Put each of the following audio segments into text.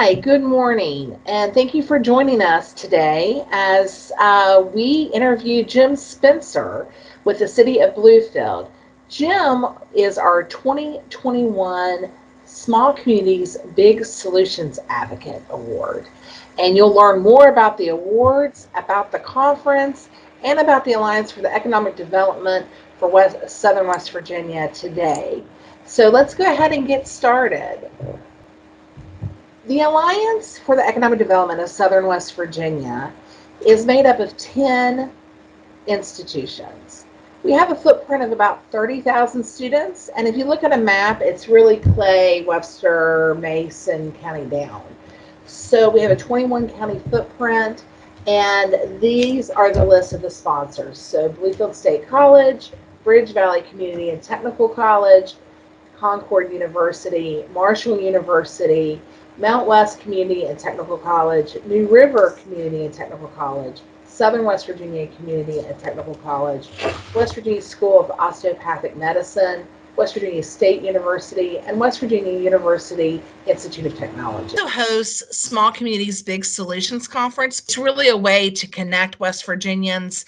Hi, good morning, and thank you for joining us today as we interview Jim Spencer with the City of Bluefield. Jim is our 2021 Small Communities Big Solutions Advocate Award, and you'll learn more about the awards, about the conference, and about the Alliance for the Economic Development for Southern West Virginia today. So let's go ahead and get started. The Alliance for the Economic Development of Southern West Virginia is made up of 10 institutions. We have a footprint of about 30,000 students, and if you look at a map, it's really Clay, Webster, Mason County down. So we have a 21 county footprint, and these are the list of the sponsors. So Bluefield State College, Bridge Valley Community and Technical College, Concord University, Marshall University, Mount West Community and Technical College, New River Community and Technical College, Southern West Virginia Community and Technical College, West Virginia School of Osteopathic Medicine, West Virginia State University, and West Virginia University Institute of Technology. Also hosts Small Communities Big Solutions Conference. It's really a way to connect West Virginians,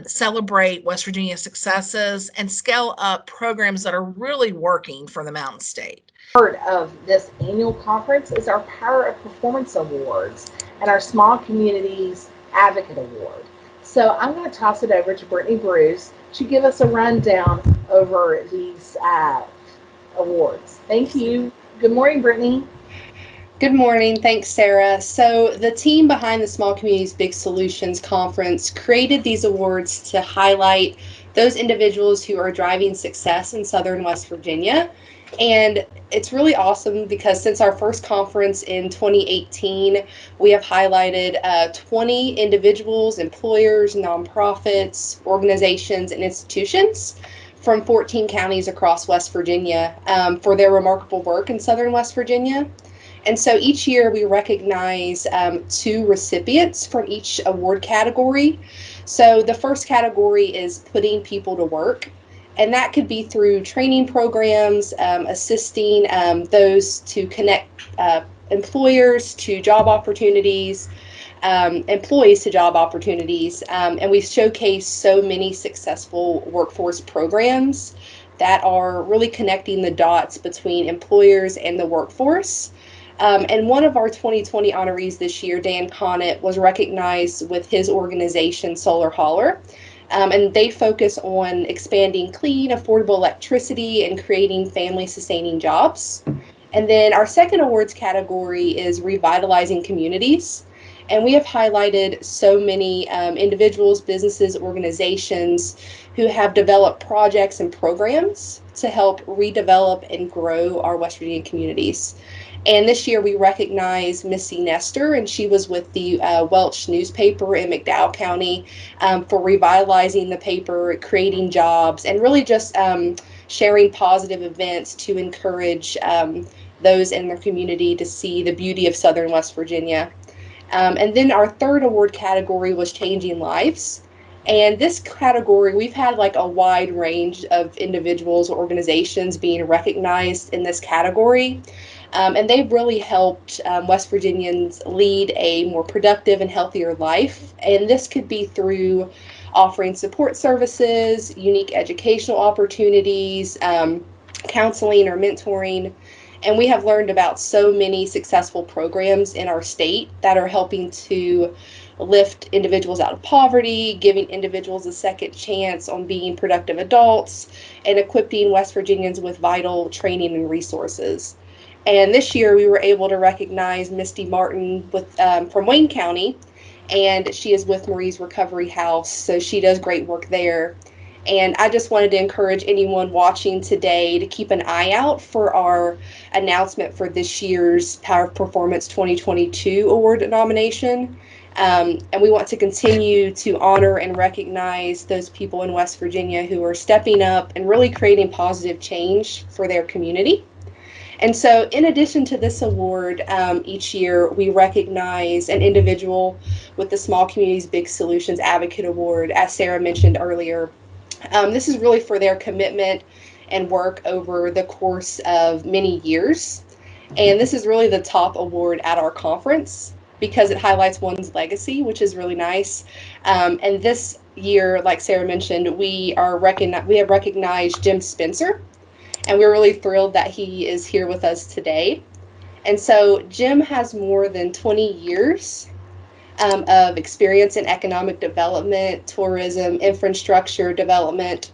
celebrate West Virginia successes, and scale up programs that are really working for the Mountain State. Part of this annual conference is our Power of Performance Awards and our Small Communities Advocate Award. So I'm going to toss it over to Brittany Bruce to give us a rundown over these awards. Thank you. Good morning, Brittany. Good morning. Thanks, Sarah. So the team behind the Small Communities Big Solutions Conference created these awards to highlight those individuals who are driving success in Southern West Virginia. And it's really awesome because since our first conference in 2018, we have highlighted 20 individuals, employers, nonprofits, organizations, and institutions from 14 counties across West Virginia for their remarkable work in Southern West Virginia. And so each year we recognize two recipients from each award category. So the first category is putting people to work. And that could be through training programs, assisting those to connect employers to job opportunities, employees to job opportunities. And we've showcased so many successful workforce programs that are really connecting the dots between employers and the workforce. And one of our 2020 honorees this year, Dan Connett, was recognized with his organization, Solar Holler. And they focus on expanding clean, affordable electricity and creating family-sustaining jobs. And then our second awards category is revitalizing communities. And we have highlighted so many individuals, businesses, organizations who have developed projects and programs to help redevelop and grow our West Virginia communities. And this year we recognize Missy Nestor, and she was with the Welch newspaper in McDowell County for revitalizing the paper, creating jobs, and really just sharing positive events to encourage those in their community to see the beauty of Southern West Virginia. And then our third award category was changing lives. And this category, we've had like a wide range of individuals or organizations being recognized in this category. And they've really helped West Virginians lead a more productive and healthier life. And this could be through offering support services, unique educational opportunities, counseling or mentoring. And we have learned about so many successful programs in our state that are helping to lift individuals out of poverty, giving individuals a second chance on being productive adults, and equipping West Virginians with vital training and resources. And this year we were able to recognize Misty Martin from Wayne County, and she is with Marie's Recovery House, so she does great work there. And I just wanted to encourage anyone watching today to keep an eye out for our announcement for this year's Power of Performance 2022 award nomination. And we want to continue to honor and recognize those people in West Virginia who are stepping up and really creating positive change for their community. And so in addition to this award, each year we recognize an individual with the Small Communities Big Solutions Advocate Award, as Sarah mentioned earlier. This is really for their commitment and work over the course of many years. And this is really the top award at our conference because it highlights one's legacy, which is really nice. And this year, like Sarah mentioned, we have recognized Jim Spencer, and we're really thrilled that he is here with us today. And so Jim has more than 20 years of experience in economic development, tourism, infrastructure development.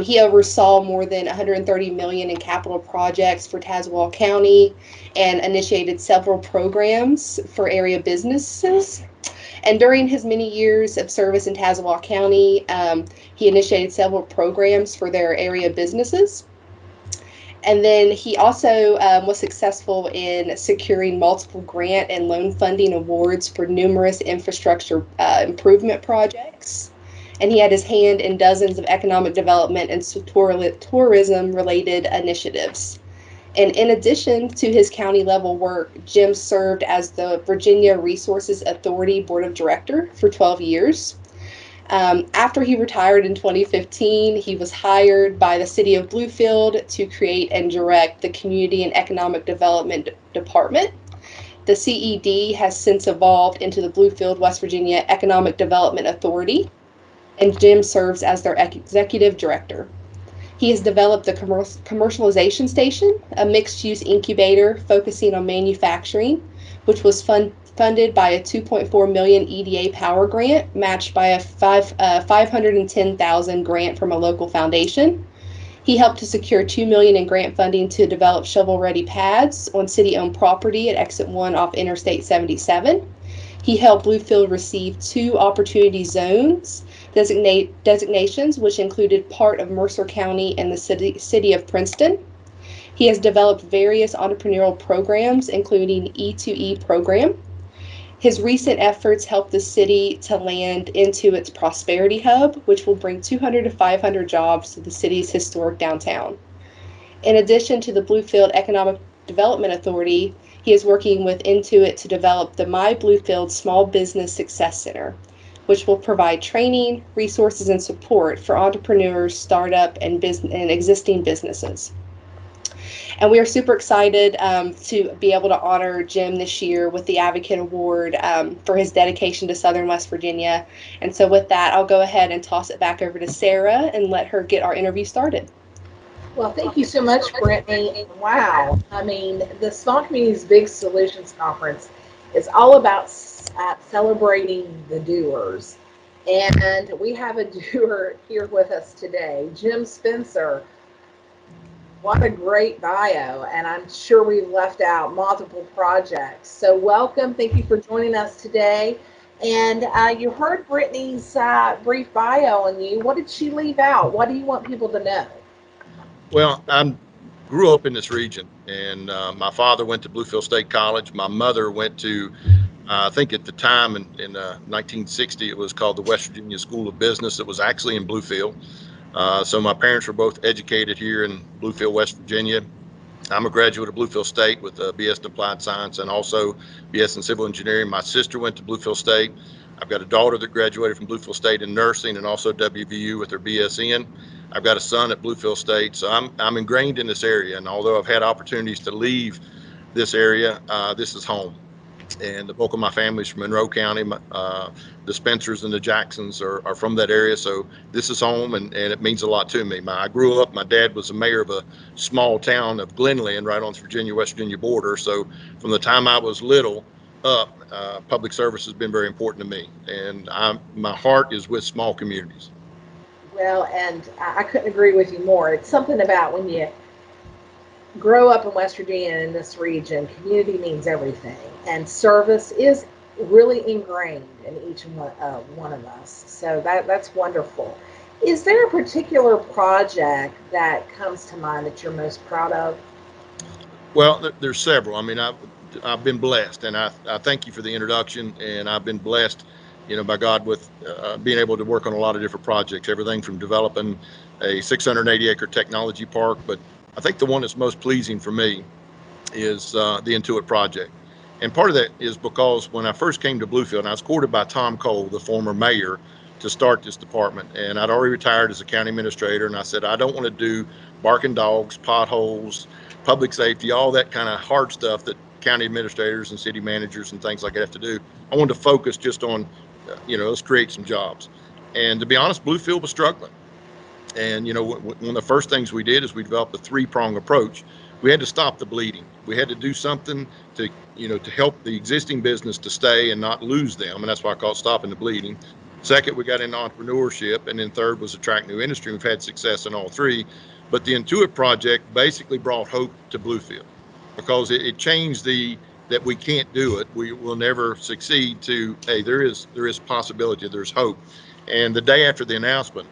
He oversaw more than 130 million in capital projects for Tazewell County and initiated several programs for area businesses. And during his many years of service in Tazewell County, he initiated several programs for their area businesses. And then he also was successful in securing multiple grant and loan funding awards for numerous infrastructure improvement projects. And he had his hand in dozens of economic development and tourism related initiatives. And in addition to his county level work, Jim served as the Virginia Resources Authority Board of Director for 12 years. After he retired in 2015, he was hired by the city of Bluefield to create and direct the Community and Economic Development Department. The CED has since evolved into the Bluefield, West Virginia Economic Development Authority, and Jim serves as their executive director. He has developed the commercialization station, a mixed-use incubator focusing on manufacturing, which was funded by a 2.4 million EDA power grant matched by a 510,000 grant from a local foundation. He helped to secure 2 million in grant funding to develop shovel-ready pads on city-owned property at Exit 1 off Interstate 77. He helped Bluefield receive 2 opportunity zones designations, which included part of Mercer County and the city of Princeton. He has developed various entrepreneurial programs, including E2E program. His recent efforts helped the city to land into its Prosperity Hub, which will bring 200 to 500 jobs to the city's historic downtown. In addition to the Bluefield Economic Development Authority, he is working with Intuit to develop the My Bluefield Small Business Success Center, which will provide training, resources, and support for entrepreneurs, startup, and existing businesses. And we are super excited to be able to honor Jim this year with the Advocate Award for his dedication to Southern West Virginia. And so with that, I'll go ahead and toss it back over to Sarah and let her get our interview started. Well, thank you so much, Brittany. Wow. I mean, the Small Communities Big Solutions Conference is all about celebrating the doers. And we have a doer here with us today, Jim Spencer. What a great bio, and I'm sure we've left out multiple projects. So, welcome. Thank you for joining us today. And you heard Brittany's brief bio on you. What did she leave out? What do you want people to know? Well, I grew up in this region, and my father went to Bluefield State College. My mother went to, I think at the time in 1960, it was called the West Virginia School of Business. It was actually in Bluefield. So my parents were both educated here in Bluefield, West Virginia. I'm a graduate of Bluefield State with a BS in Applied Science and also BS in Civil Engineering. My sister went to Bluefield State. I've got a daughter that graduated from Bluefield State in nursing and also WVU with her BSN. I've got a son at Bluefield State, so I'm ingrained in this area. And although I've had opportunities to leave this area, this is home. And the bulk of my family is from Monroe County. The Spencers and the Jacksons are from that area, so this is home, and it means a lot to me. I grew up, my dad was the mayor of a small town of Glenlyn right on the Virginia-West Virginia border, so from the time I was little up, public service has been very important to me, and my heart is with small communities. Well, and I couldn't agree with you more. It's something about when you grow up in West Virginia and in this region, community means everything, and service is really ingrained in each one of us. So that's wonderful. Is there a particular project that comes to mind that you're most proud of? Well, there's several. I mean, I've been blessed, and I thank you for the introduction. And I've been blessed, by God with being able to work on a lot of different projects. Everything from developing a 680-acre technology park, but I think the one that's most pleasing for me is the Intuit project. And part of that is because when I first came to Bluefield, and I was courted by Tom Cole, the former mayor, to start this department. And I'd already retired as a county administrator, and I said, I don't want to do barking dogs, potholes, public safety, all that kind of hard stuff that county administrators and city managers and things like that have to do. I wanted to focus just on, let's create some jobs. And to be honest, Bluefield was struggling. And one of the first things we did is we developed a three-prong approach. We had to stop the bleeding. We had to do something to help the existing business to stay and not lose them, and that's why I call it stopping the bleeding. Second, we got into entrepreneurship, and then third was attract new industry. We've had success in all three, but the Intuit project basically brought hope to Bluefield because it changed that we can't do it, we will never succeed, to hey, there is possibility, there's hope. And the day after the announcement,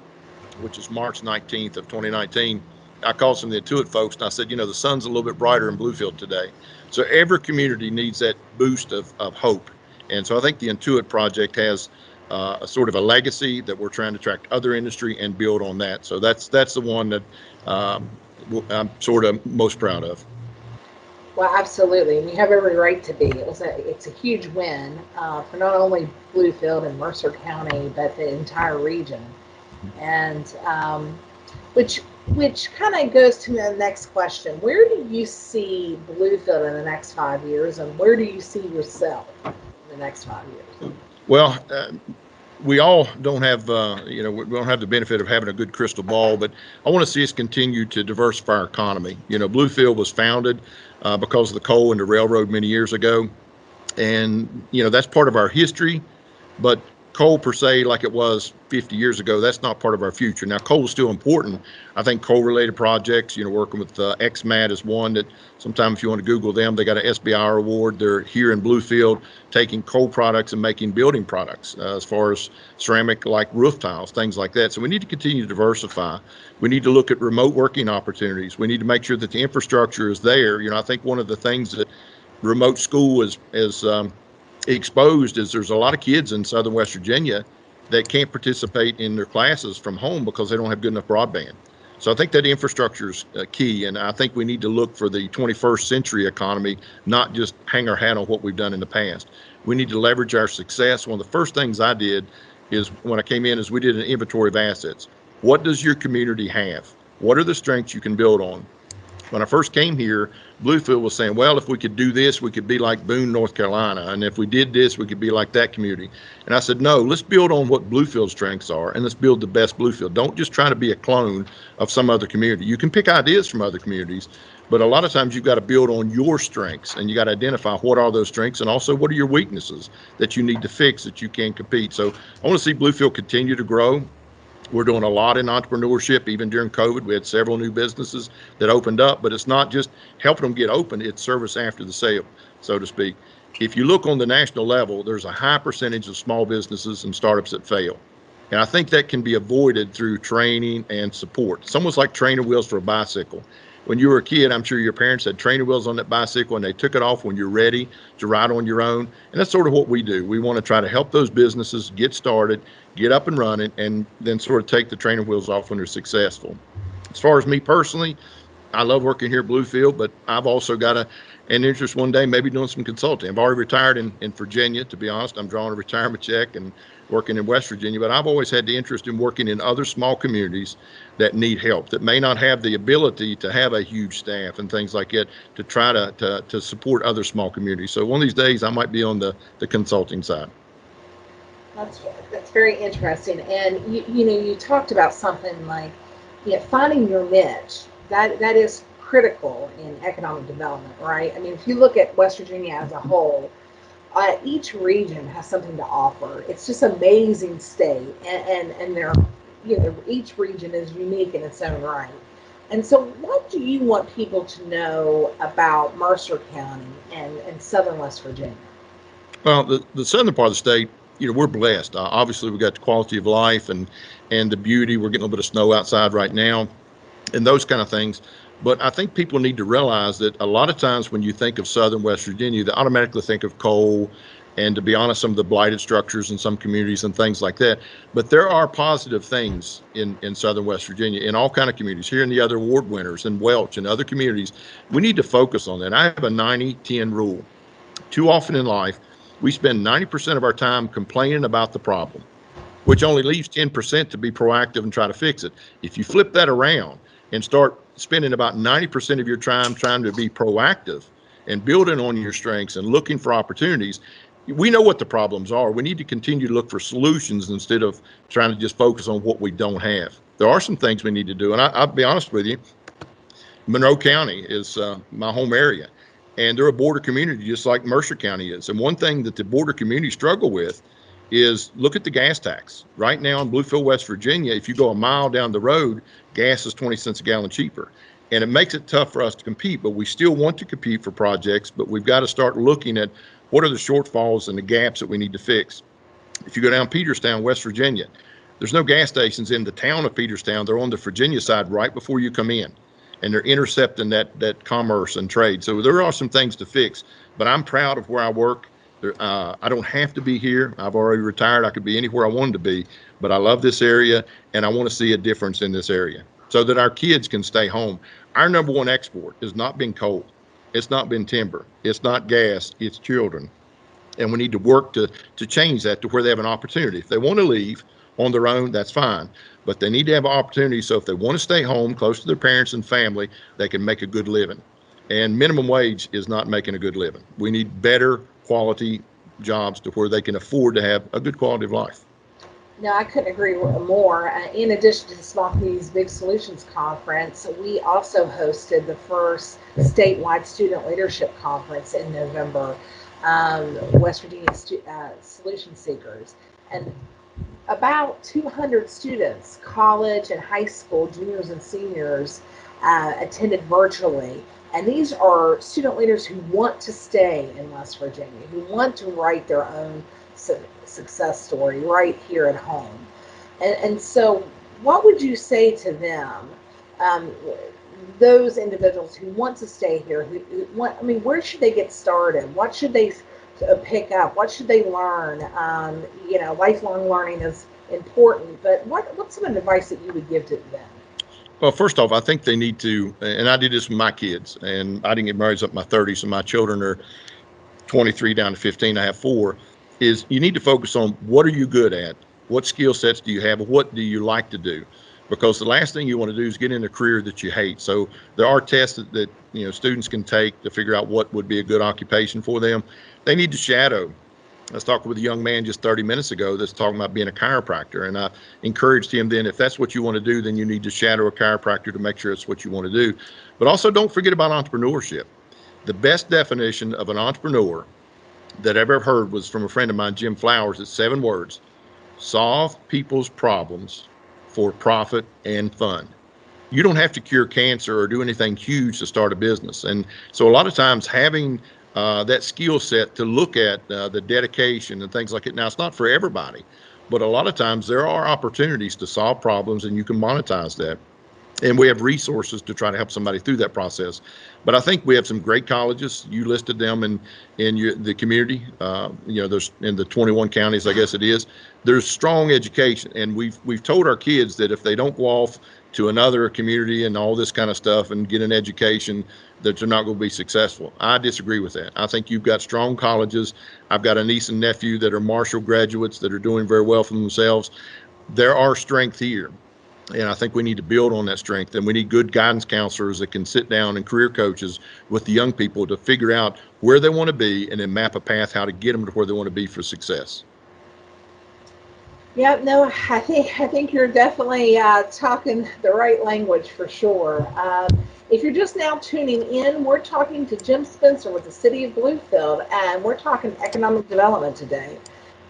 which is March 19th of 2019, I called some of the Intuit folks and I said, the sun's a little bit brighter in Bluefield today. So every community needs that boost of hope. And so I think the Intuit project has a sort of a legacy that we're trying to attract other industry and build on that. So that's the one that I'm sort of most proud of. Well, absolutely, and you have every right to be. It's a huge win for not only Bluefield and Mercer County, but the entire region. And which kind of goes to the next question: where do you see Bluefield in the next 5 years, and where do you see yourself in the next 5 years? Well, we all don't have, we don't have the benefit of having a good crystal ball, but I want to see us continue to diversify our economy. Bluefield was founded because of the coal and the railroad many years ago, and that's part of our history. But coal per se, like it was 50 years ago, that's not part of our future. Now, coal is still important. I think coal-related projects, working with XMAT is one that sometimes if you want to Google them, they got an SBIR award. They're here in Bluefield taking coal products and making building products as far as ceramic, like roof tiles, things like that. So we need to continue to diversify. We need to look at remote working opportunities. We need to make sure that the infrastructure is there. I think one of the things that remote school is exposed is there's a lot of kids in southern West Virginia that can't participate in their classes from home because they don't have good enough broadband. So I think that infrastructure is key, and I think we need to look for the 21st century economy, not just hang our hat on what we've done in the past. We need to leverage our success. One of the first things I did is when I came in is we did an inventory of assets. What does your community have? What are the strengths you can build on? When I first came here, Bluefield was saying, well, if we could do this, we could be like Boone, North Carolina. And if we did this, we could be like that community. And I said, no, let's build on what Bluefield's strengths are, and let's build the best Bluefield. Don't just try to be a clone of some other community. You can pick ideas from other communities, but a lot of times you've got to build on your strengths, and you got to identify what are those strengths and also what are your weaknesses that you need to fix that you can compete. So I want to see Bluefield continue to grow. We're doing a lot in entrepreneurship. Even during COVID, we had several new businesses that opened up, but it's not just helping them get open, it's service after the sale, so to speak. If you look on the national level, there's a high percentage of small businesses and startups that fail. And I think that can be avoided through training and support. It's almost like training wheels for a bicycle. When you were a kid, I'm sure your parents had training wheels on that bicycle and they took it off when you're ready to ride on your own. And that's sort of what we do. We want to try to help those businesses get started, get up and running, and then sort of take the training wheels off when they're successful. As far as me personally, I love working here at Bluefield, but I've also got an interest one day maybe doing some consulting. I've already retired in Virginia, to be honest. I'm drawing a retirement check and working in West Virginia, but I've always had the interest in working in other small communities that need help, that may not have the ability to have a huge staff and things like that, to try to support other small communities. So one of these days I might be on the consulting side. That's very interesting. And you talked about something like finding your niche. That is critical in economic development, right? I mean, if you look at West Virginia as a whole, each region has something to offer. It's just amazing state, and they're each region is unique in its own right. And so, what do you want people to know about Mercer County and Southern West Virginia? Well, the southern part of the state, we're blessed. Obviously, we got the quality of life and the beauty. We're getting a little bit of snow outside right now, and those kind of things. But I think people need to realize that a lot of times when you think of southern West Virginia, they automatically think of coal and, to be honest, some of the blighted structures in some communities and things like that. But there are positive things in southern West Virginia, in all kind of communities. Here in the other award winners in Welch and other communities, we need to focus on that. I have a 90-10 rule. Too often in life, we spend 90% of our time complaining about the problem, which only leaves 10% to be proactive and try to fix it. If you flip that around and start spending about 90% of your time trying to be proactive and building on your strengths and looking for opportunities. We know what the problems are. We need to continue to look for solutions instead of trying to just focus on what we don't have. There are some things we need to do. And I'll be honest with you, Monroe County is my home area, and they're a border community just like Mercer County is. And one thing that the border community struggle with is look at the gas tax. Right now in Bluefield, West Virginia, if you go a mile down the road, gas is 20 cents a gallon cheaper. And it makes it tough for us to compete, but we still want to compete for projects, but we've got to start looking at what are the shortfalls and the gaps that we need to fix. If you go down Peterstown, West Virginia, there's no gas stations in the town of Peterstown. They're on the Virginia side right before you come in, and they're intercepting that commerce and trade. So there are some things to fix, but I'm proud of where I work. I don't have to be here. I've already retired. I could be anywhere I wanted to be, but I love this area, and I want to see a difference in this area so that our kids can stay home. Our number one export has not been coal. It's not been timber. It's not gas. It's children. And we need to work to change that to where they have an opportunity. If they want to leave on their own, that's fine, but they need to have an opportunity. So if they want to stay home close to their parents and family, they can make a good living. And minimum wage is not making a good living. We need better quality jobs to where they can afford to have a good quality of life. No, I couldn't agree more. In addition to the Small Communities Big Solutions Conference, we also hosted the first statewide student leadership conference in November, West Virginia Solution Seekers. And about 200 students, college and high school, juniors and seniors, attended virtually. And these are student leaders who want to stay in West Virginia, who want to write their own success story right here at home. And so, what would you say to them, those individuals who want to stay here, who want, I mean, where should they get started? What should they pick up? What should they learn? Lifelong learning is important, but what's some advice that you would give to them? Well, first off, I think they need to, and I did this with my kids, and I didn't get married up in my 30s, so my children are 23 down to 15. I have 4. Is you need to focus on what are you good at? What skill sets do you have? What do you like to do? Because the last thing you want to do is get in a career that you hate. So there are tests that students can take to figure out what would be a good occupation for them. They need to shadow. I was talking with a young man just 30 minutes ago that's talking about being a chiropractor. And I encouraged him then, if that's what you want to do, then you need to shadow a chiropractor to make sure it's what you want to do. But also don't forget about entrepreneurship. The best definition of an entrepreneur that I've ever heard was from a friend of mine, Jim Flowers. It's 7 words: solve people's problems for profit and fun. You don't have to cure cancer or do anything huge to start a business. And so a lot of times having that skill set to look at the dedication and things like that. Now, it's not for everybody, but a lot of times there are opportunities to solve problems and you can monetize that. And we have resources to try to help somebody through that process. But I think we have some great colleges. You listed them in the community. There's in the 21 counties, I guess it is. There's strong education, and we've told our kids that if they don't go off to another community and all this kind of stuff and get an education, that they're not going to be successful. I disagree with that. I think you've got strong colleges. I've got a niece and nephew that are Marshall graduates that are doing very well for themselves. There are strength here. And I think we need to build on that strength, and we need good guidance counselors that can sit down and career coaches with the young people to figure out where they want to be and then map a path how to get them to where they want to be for success. Yeah, no, I think you're definitely talking the right language for sure. If you're just now tuning in, we're talking to Jim Spencer with the City of Bluefield, and we're talking economic development today.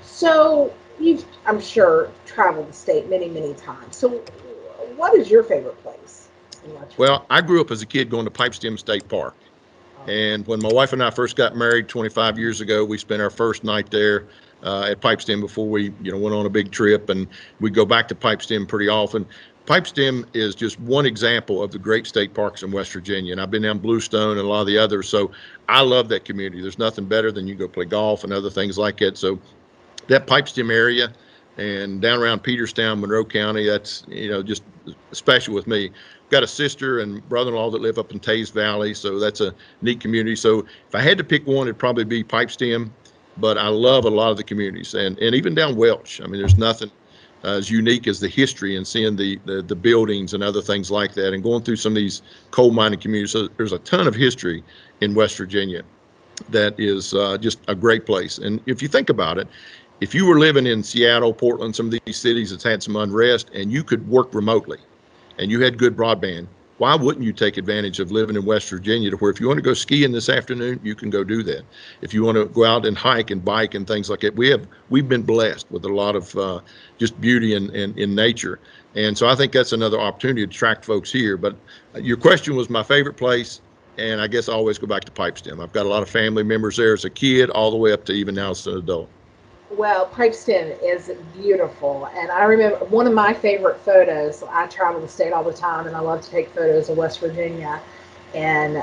So you've, I'm sure, traveled the state many, many times. So what is your favorite place in West Virginia? Well, I grew up as a kid going to Pipestem State Park. And when my wife and I first got married 25 years ago, we spent our first night there at Pipestem before we went on a big trip, and we go back to Pipestem pretty often. Pipestem is just one example of the great state parks in West Virginia, and I've been down Bluestone and a lot of the others, so I love that community. There's nothing better than you go play golf and other things like that. So that Pipestem area and down around Peterstown, Monroe County, that's just special with me. Got a sister and brother-in-law that live up in Taze Valley, so that's a neat community. So if I had to pick one, it'd probably be Pipestem, but I love a lot of the communities, and even down Welch. I mean, there's nothing as unique as the history and seeing the buildings and other things like that, and going through some of these coal mining communities. So there's a ton of history in West Virginia that is just a great place. And if you think about it, if you were living in Seattle, Portland, some of these cities that's had some unrest, and you could work remotely and you had good broadband, why wouldn't you take advantage of living in West Virginia to where if you want to go skiing this afternoon, you can go do that. If you want to go out and hike and bike and things like that, we've been blessed with a lot of just beauty in nature. And so I think that's another opportunity to attract folks here. But your question was my favorite place. And I guess I always go back to Pipestem. I've got a lot of family members there as a kid, all the way up to even now as an adult. Well, Pipestem is beautiful, and I remember one of my favorite photos. I travel the state all the time, and I love to take photos of West Virginia, and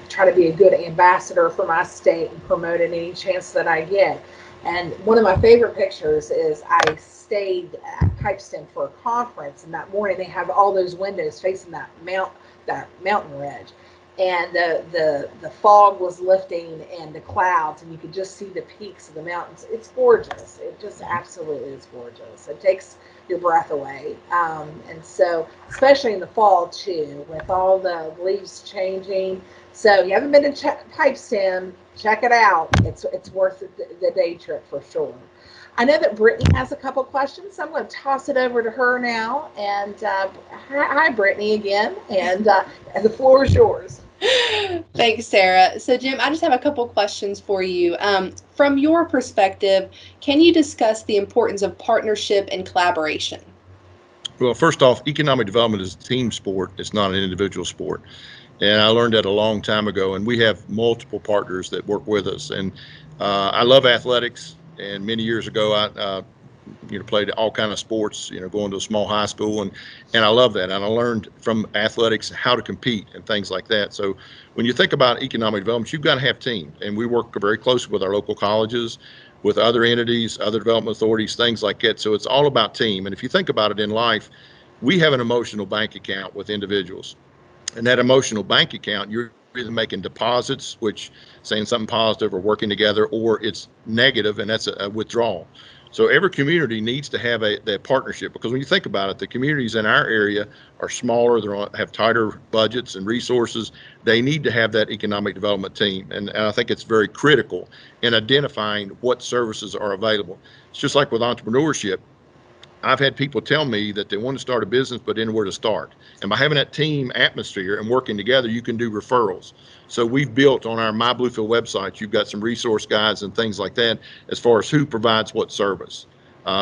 try to be a good ambassador for my state and promote it any chance that I get. And one of my favorite pictures is I stayed at Pipestem for a conference, and that morning they have all those windows facing that mountain ridge, and the fog was lifting and the clouds, and you could just see the peaks of the mountains. It's gorgeous. It just absolutely is gorgeous. It takes your breath away. And so, especially in the fall too, with all the leaves changing. So you haven't been to Pipestem, check it out. It's worth the day trip for sure. I know that Brittany has a couple questions, so I'm going to toss it over to her now. And hi, Brittany, again. And the floor is yours. Thanks, Sarah. So, Jim, I just have a couple questions for you. From your perspective, can you discuss the importance of partnership and collaboration? Well, first off, economic development is a team sport. It's not an individual sport. And I learned that a long time ago. And we have multiple partners that work with us. And I love athletics. And many years ago, I played all kind of sports, going to a small high school, and I love that. And I learned from athletics how to compete and things like that. So when you think about economic development, you've got to have teams, and we work very closely with our local colleges, with other entities, other development authorities, things like that. So it's all about team. And if you think about it in life, we have an emotional bank account with individuals, and that emotional bank account, you're either making deposits, which saying something positive or working together, or it's negative, and that's a withdrawal. So every community needs to have that partnership, because when you think about it, the communities in our area are smaller, have tighter budgets and resources. They need to have that economic development team, and I think it's very critical in identifying what services are available. It's just like with entrepreneurship. I've had people tell me that they want to start a business but didn't know where to start. And by having that team atmosphere and working together, you can do referrals. So we've built on our My Bluefield website, you've got some resource guides and things like that as far as who provides what service.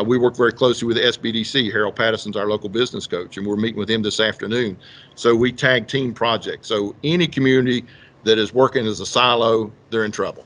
We work very closely with the SBDC. Harold Patterson's our local business coach, and we're meeting with him this afternoon. So we tag team projects. So any community that is working as a silo, they're in trouble.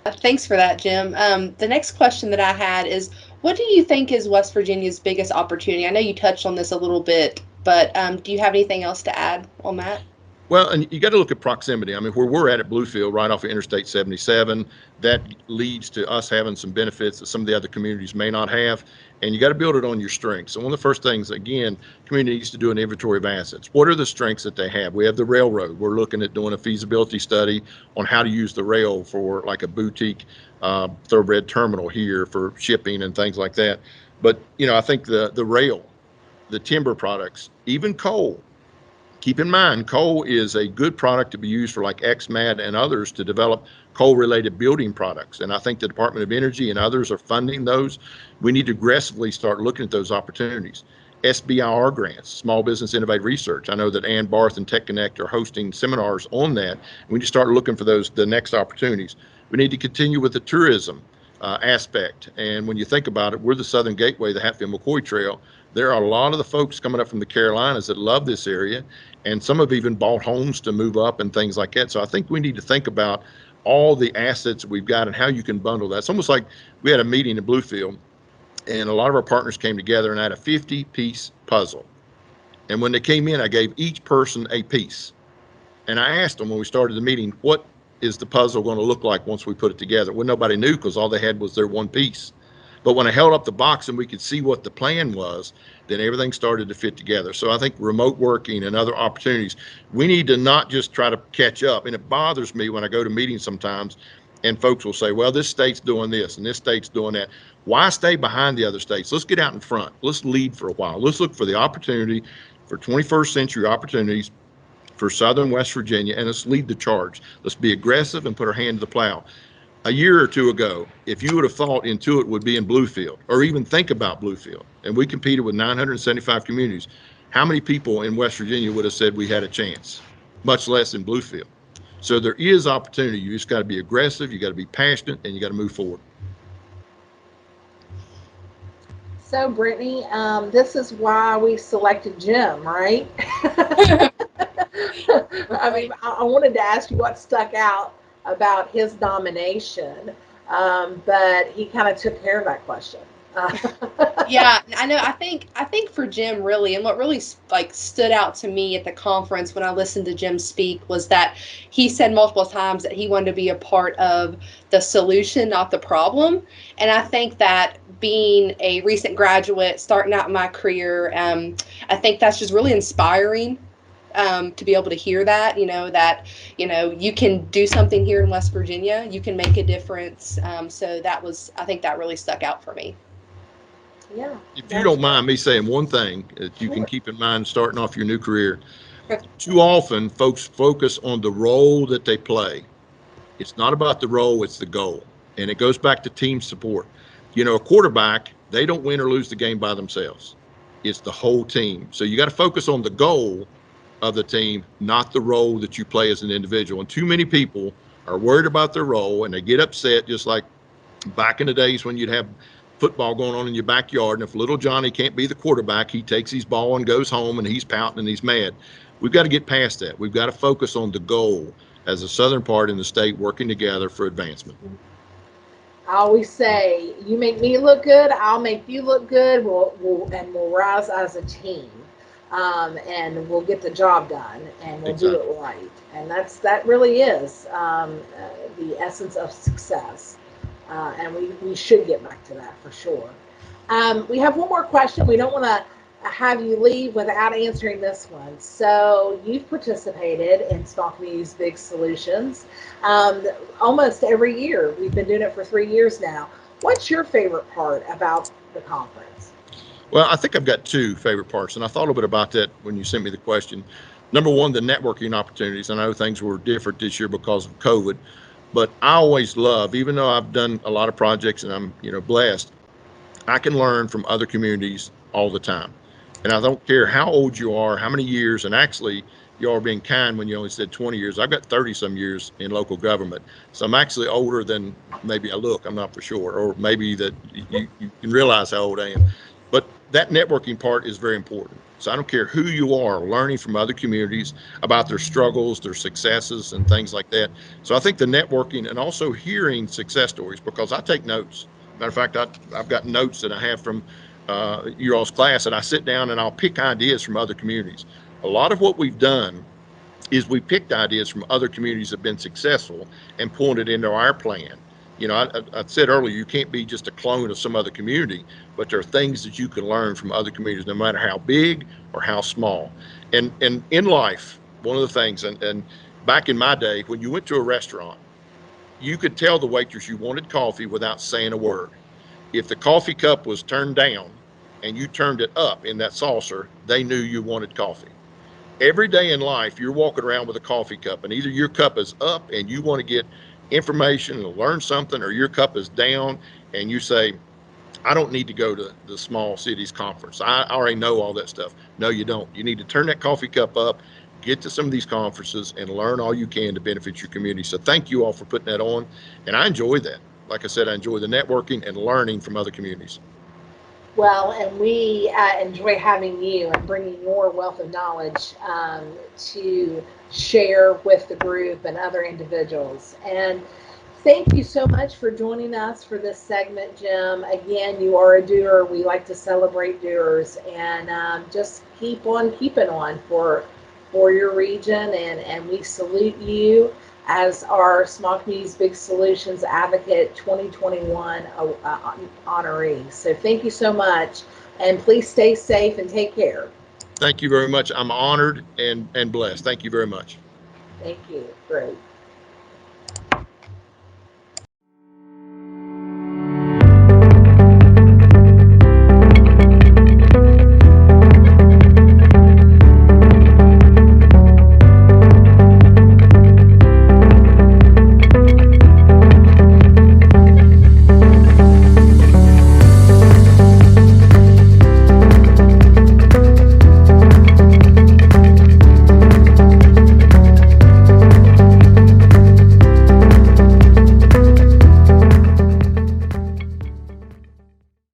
Thanks for that, Jim. The next question that I had is, what do you think is West Virginia's biggest opportunity? I know you touched on this a little bit, but do you have anything else to add on that? Well, and you got to look at proximity. I mean, where we're at Bluefield, right off of Interstate 77, that leads to us having some benefits that some of the other communities may not have. And you got to build it on your strengths. So one of the first things, again, community needs to do an inventory of assets. What are the strengths that they have? We have the railroad. We're looking at doing a feasibility study on how to use the rail for like a boutique thoroughbred terminal here for shipping and things like that. But, I think the rail, the timber products, even coal. Keep in mind, coal is a good product to be used for like XMAT and others to develop coal-related building products. And I think the Department of Energy and others are funding those. We need to aggressively start looking at those opportunities. SBIR grants, Small Business Innovative Research. I know that Ann Barth and Tech Connect are hosting seminars on that. We need to start looking for the next opportunities. We need to continue with the tourism aspect. And when you think about it, we're the Southern Gateway, the Hatfield-McCoy Trail. There are a lot of the folks coming up from the Carolinas that love this area, and some have even bought homes to move up and things like that. So I think we need to think about all the assets we've got and how you can bundle that. It's almost like we had a meeting in Bluefield, and a lot of our partners came together, and I had a 50-piece puzzle. And when they came in, I gave each person a piece. And I asked them when we started the meeting, what is the puzzle going to look like once we put it together? Well, nobody knew because all they had was their one piece. But when I held up the box and we could see what the plan was, then everything started to fit together. So I think remote working and other opportunities, we need to not just try to catch up. And it bothers me when I go to meetings sometimes And folks will say, well, this state's doing this and this state's doing that. Why stay behind the other states? Let's get out in front. Let's lead for a while. Let's look for the opportunity for 21st century opportunities for Southern West Virginia, and let's lead the charge. Let's be aggressive and put our hand to the plow. A year or two ago, if you would have thought Intuit would be in Bluefield or even think about Bluefield, and we competed with 975 communities, how many people in West Virginia would have said we had a chance, much less in Bluefield? So there is opportunity. You just got to be aggressive, you got to be passionate, and you got to move forward. So, Brittany, this is why we selected Jim, right? I mean, I wanted to ask you what stuck out about his nomination, but he kind of took care of that question. Yeah, I know. I think for Jim, really, and what really like stood out to me at the conference when I listened to Jim speak was that he said multiple times that he wanted to be a part of the solution, not the problem. And I think that being a recent graduate, starting out in my career, I think that's just really inspiring. To be able to hear that, you can do something here in West Virginia, you can make a difference. So I think that really stuck out for me. Yeah, If you that's don't mind me saying one thing that you can sure. keep in mind starting off your new career, too often folks focus on the role that they play. It's not about the role, it's the goal. And it goes back to team support. A quarterback, they don't win or lose the game by themselves. It's the whole team. So you got to focus on the goal of the team, not the role that you play as an individual. And too many people are worried about their role and they get upset, just like back in the days when you'd have football going on in your backyard. And if little Johnny can't be the quarterback, he takes his ball and goes home and he's pouting and he's mad. We've got to get past that. We've got to focus on the goal as a southern part in the state working together for advancement. I always say, you make me look good, I'll make you look good. We'll rise as a team, and we'll get the job done, and we'll do Exactly. it right. And that really is the essence of success. And we should get back to that for sure. We have one more question. We don't want to have you leave without answering this one. So you've participated in Small Communities Big Solutions almost every year. We've been doing it for 3 years now. What's your favorite part about the conference? Well, I think I've got two favorite parts, and I thought a little bit about that when you sent me the question. Number one, the networking opportunities. I know things were different this year because of COVID, but I always love, even though I've done a lot of projects and I'm, blessed, I can learn from other communities all the time. And I don't care how old you are, how many years, and actually, you are being kind when you only said 20 years. I've got 30 some years in local government. So I'm actually older than maybe I look. I'm not for sure. Or maybe that you can realize how old I am. But that networking part is very important. So I don't care who you are, learning from other communities about their struggles, their successes, and things like that. So I think the networking and also hearing success stories, because I take notes. Matter of fact, I've got notes that I have from your all's class, and I sit down and I'll pick ideas from other communities. A lot of what we've done is we picked ideas from other communities that have been successful and pulling it into our plan. I said earlier, you can't be just a clone of some other community, but there are things that you can learn from other communities, no matter how big or how small. And in life, one of the things, and back in my day, when you went to a restaurant, you could tell the waitress you wanted coffee without saying a word. If the coffee cup was turned down and you turned it up in that saucer, they knew you wanted coffee. Every day in life, you're walking around with a coffee cup, and either your cup is up and you want to get information and learn something, or your cup is down and you say, I don't need to go to the small cities conference. I already know all that stuff. No, you don't. You need to turn that coffee cup up, get to some of these conferences, and learn all you can to benefit your community. So thank you all for putting that on. And I enjoy that. Like I said, I enjoy the networking and learning from other communities. Well, and we enjoy having you and bringing your wealth of knowledge to share with the group and other individuals. And thank you so much for joining us for this segment, Jim. Again, you are a doer. We like to celebrate doers, and just keep on keeping on for your region. And we salute you as our Small Communities Big Solutions Advocate 2021 honoree. So thank you so much, and please stay safe and take care. Thank you very much. I'm honored and blessed. Thank you very much. Thank you. Great.